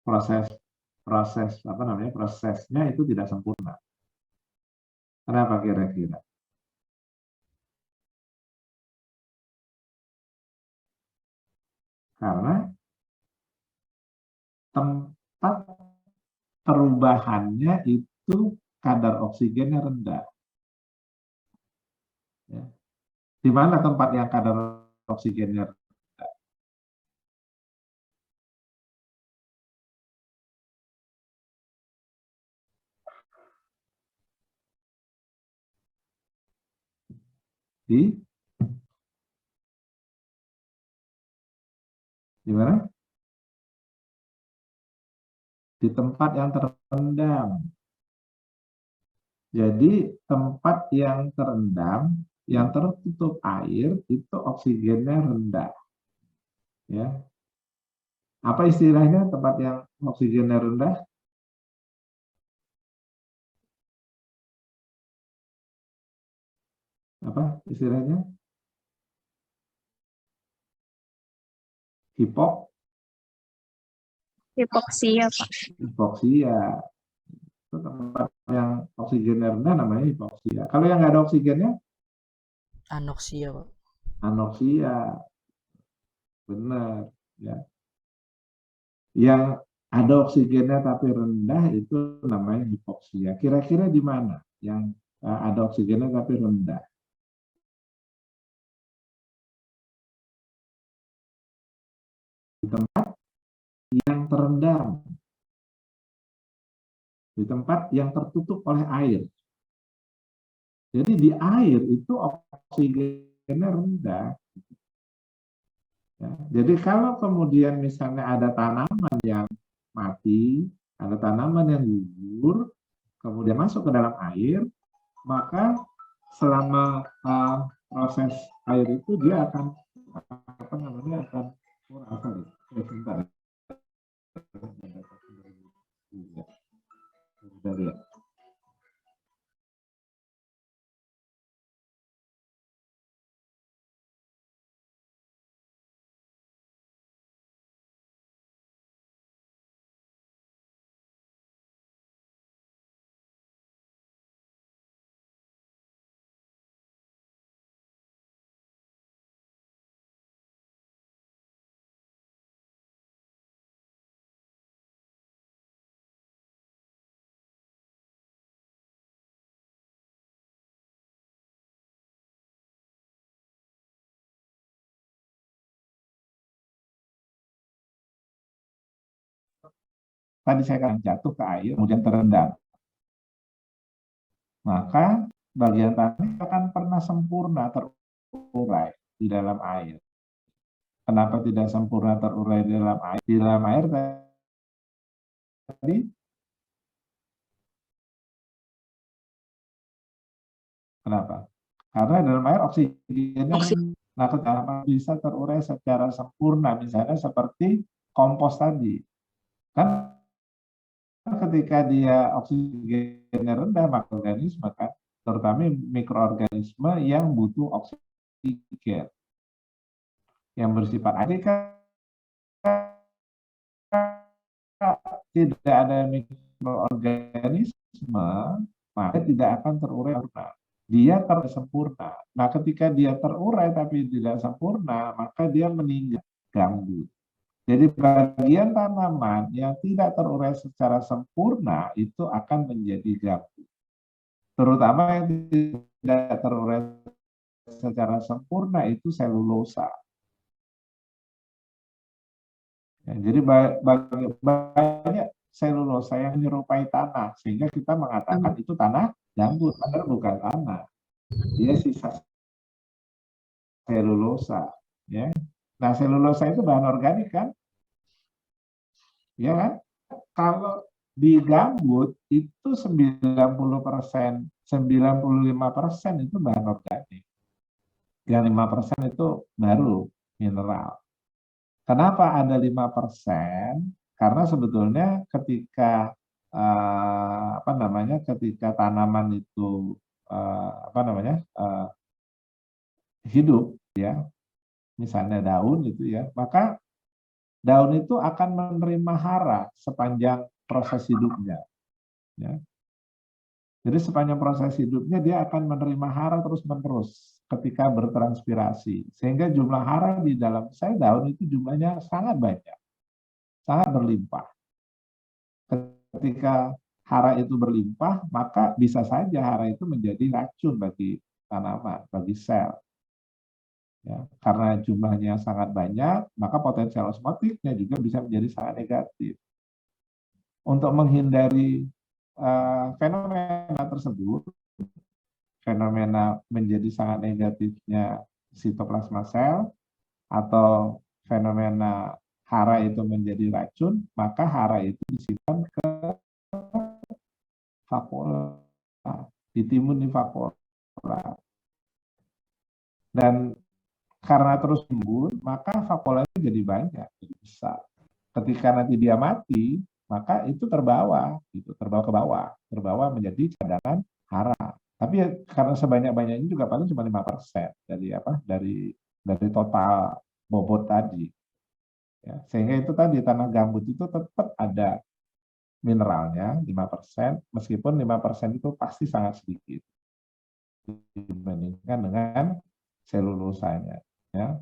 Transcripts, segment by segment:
prosesnya itu tidak sempurna. Kenapa kira-kira? Karena tempat perubahannya itu kadar oksigennya rendah. Ya. Di mana tempat yang kadar oksigennya rendah? Di mana? Di tempat yang terendam. Jadi tempat yang terendam, yang tertutup air itu oksigennya rendah. Ya. Apa istilahnya tempat yang oksigennya rendah? Apa istilahnya? Hipoksia, Pak. Hipoksia. Itu tempat yang oksigennya rendah namanya hipoksia. Kalau yang nggak ada oksigennya? Anoksia, Pak. Anoksia. Benar. Ya. Yang ada oksigennya tapi rendah itu namanya hipoksia. Kira-kira di mana yang ada oksigennya tapi rendah? Di tempat yang terendam. Di tempat yang tertutup oleh air. Jadi di air itu oksigennya rendah. Ya, jadi kalau kemudian misalnya ada tanaman yang mati, ada tanaman yang gugur, kemudian masuk ke dalam air, maka selama proses air itu dia akan akan kurang. Sebentar. Ya. Tadi saya akan jatuh ke air, kemudian terendam. Maka bagian tanah akan pernah sempurna terurai di dalam air. Kenapa tidak sempurna terurai di dalam air? Di dalam air tadi, kenapa? Karena dalam air oksigennya nah kenapa bisa terurai secara sempurna, misalnya seperti kompos tadi. Kan ketika dia oksigennya rendah, maka organisme kan, terutama mikroorganisme yang butuh oksigen, yang bersifat air kan tidak ada mikroorganisme, maka tidak akan terurai sempurna. Dia tersempurna. Nah, ketika dia terurai tapi tidak sempurna, maka dia meninggal gambut. Jadi bagian tanaman yang tidak terurai secara sempurna itu akan menjadi gambut. Terutama yang tidak terurai secara sempurna itu selulosa. Ya, jadi banyak selulosa yang menyerupai tanah, sehingga kita mengatakan itu tanah gambut, padahal bukan tanah. Dia sisa selulosa. Ya. Nah, selulosa itu bahan organik kan? Ya kan? Kalau di gambut itu 90%, 95% itu bahan organik. Yang 5% itu baru mineral. Kenapa ada 5%? Karena sebetulnya ketika ketika tanaman itu hidup, ya, misalnya daun itu ya, maka daun itu akan menerima hara sepanjang proses hidupnya. Ya. Jadi sepanjang proses hidupnya dia akan menerima hara terus-menerus ketika bertranspirasi. Sehingga jumlah hara di dalam sel daun itu jumlahnya sangat banyak, sangat berlimpah. Ketika hara itu berlimpah, maka bisa saja hara itu menjadi racun bagi tanaman, bagi sel. Ya, karena jumlahnya sangat banyak, maka potensial osmotiknya juga bisa menjadi sangat negatif. Untuk menghindari fenomena tersebut, fenomena menjadi sangat negatifnya sitoplasma sel atau fenomena hara itu menjadi racun, maka hara itu disimpan ke vakuola, ditimbun di vakuola. Dan karena terus timbun, maka vakuola itu jadi banyak, jadi besar. Ketika nanti dia mati, maka itu terbawa, terbawa ke bawah, terbawa menjadi cadangan hara. Tapi ya, karena sebanyak-banyaknya juga paling cuma 5% dari total bobot tadi. Ya, sehingga itu tadi tanah gambut itu tetap ada mineralnya 5%, meskipun 5% itu pasti sangat sedikit dibandingkan dengan selulusanya. Ya.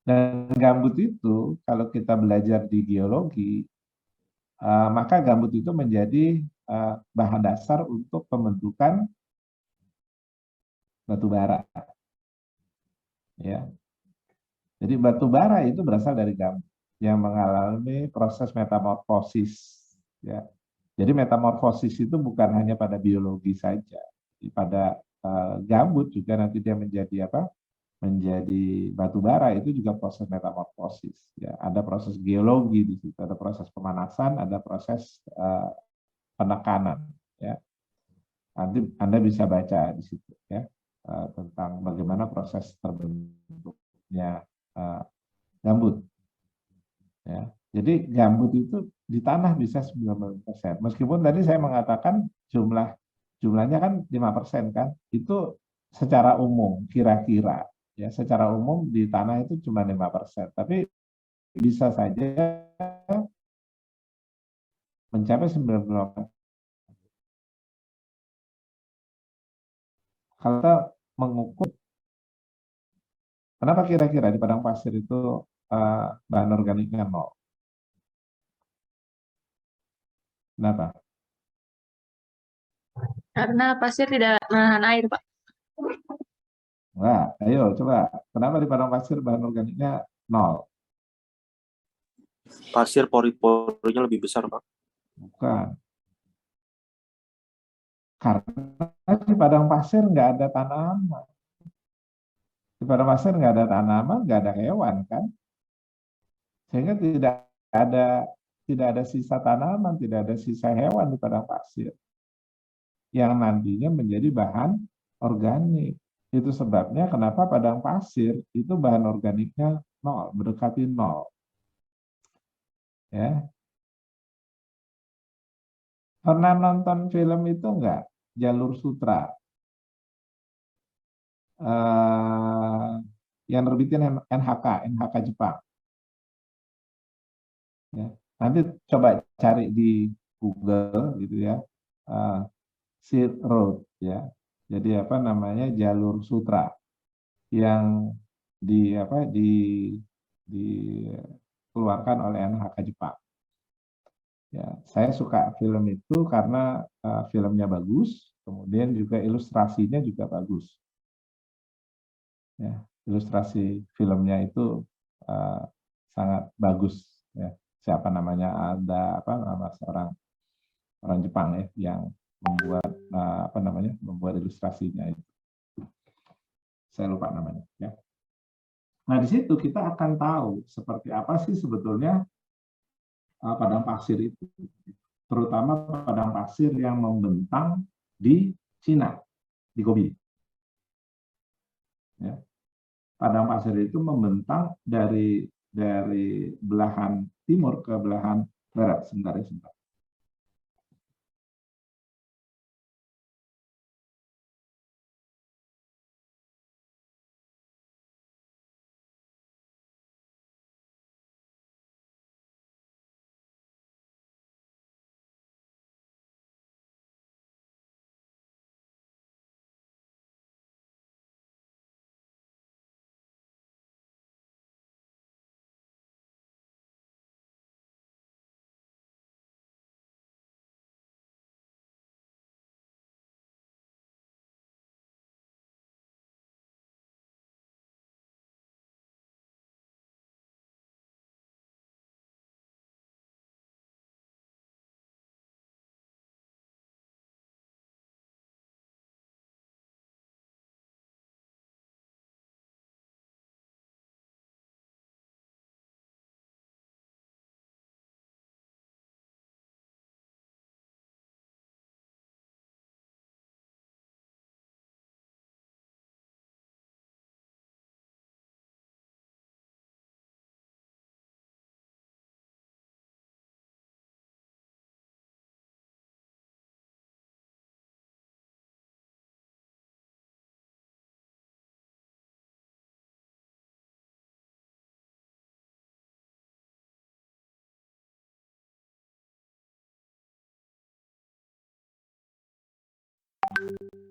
Dan gambut itu kalau kita belajar di geologi, maka gambut itu menjadi bahan dasar untuk pembentukan batu bara. Ya. Jadi batu bara itu berasal dari gambut yang mengalami proses metamorfosis. Ya. Jadi metamorfosis itu bukan hanya pada biologi saja, pada gambut juga nanti dia menjadi apa? Menjadi batu bara itu juga proses metamorfosis. Ya, ada proses geologi di situ, ada proses pemanasan, ada proses penekanan. Ya, nanti Anda bisa baca di situ ya tentang bagaimana proses terbentuknya gambut. Ya, jadi gambut itu di tanah bisa 90%. Meskipun tadi saya mengatakan jumlahnya kan 5% kan, itu secara umum kira-kira ya secara umum di tanah itu cuma 5%, tapi bisa saja mencapai 98%. Kalau kita mengukur kenapa kira-kira di padang pasir itu bahan organiknya nol? Kenapa? Karena pasir tidak menahan air, Pak. Wah, ayo coba. Kenapa di padang pasir bahan organiknya nol? Pasir pori-porinya lebih besar, Pak. Bukan. Karena di padang pasir nggak ada tanaman. Di padang pasir nggak ada tanaman, nggak ada hewan kan? Sehingga tidak ada sisa tanaman, tidak ada sisa hewan di padang pasir yang nantinya menjadi bahan organik. Itu sebabnya kenapa padang pasir itu bahan organiknya nol, mendekati nol. Ya, pernah nonton film itu enggak? Jalur Sutra. Yang nerbitin NHK Jepang. Ya. Nanti coba cari di Google gitu ya. Silk Road ya. Jadi apa namanya jalur sutra yang dikeluarkan oleh NHK Jepang. Ya, saya suka film itu karena filmnya bagus, kemudian juga ilustrasinya juga bagus. Ya, ilustrasi filmnya itu sangat bagus. Ya. Siapa namanya ada nama seorang orang Jepang ya yang membuat ilustrasinya itu. Saya lupa namanya. Ya. Nah di situ kita akan tahu seperti apa sih sebetulnya padang pasir itu, terutama padang pasir yang membentang di Cina, di Gobi. Ya. Padang pasir itu membentang dari belahan timur ke belahan barat. Sebentar. Pak.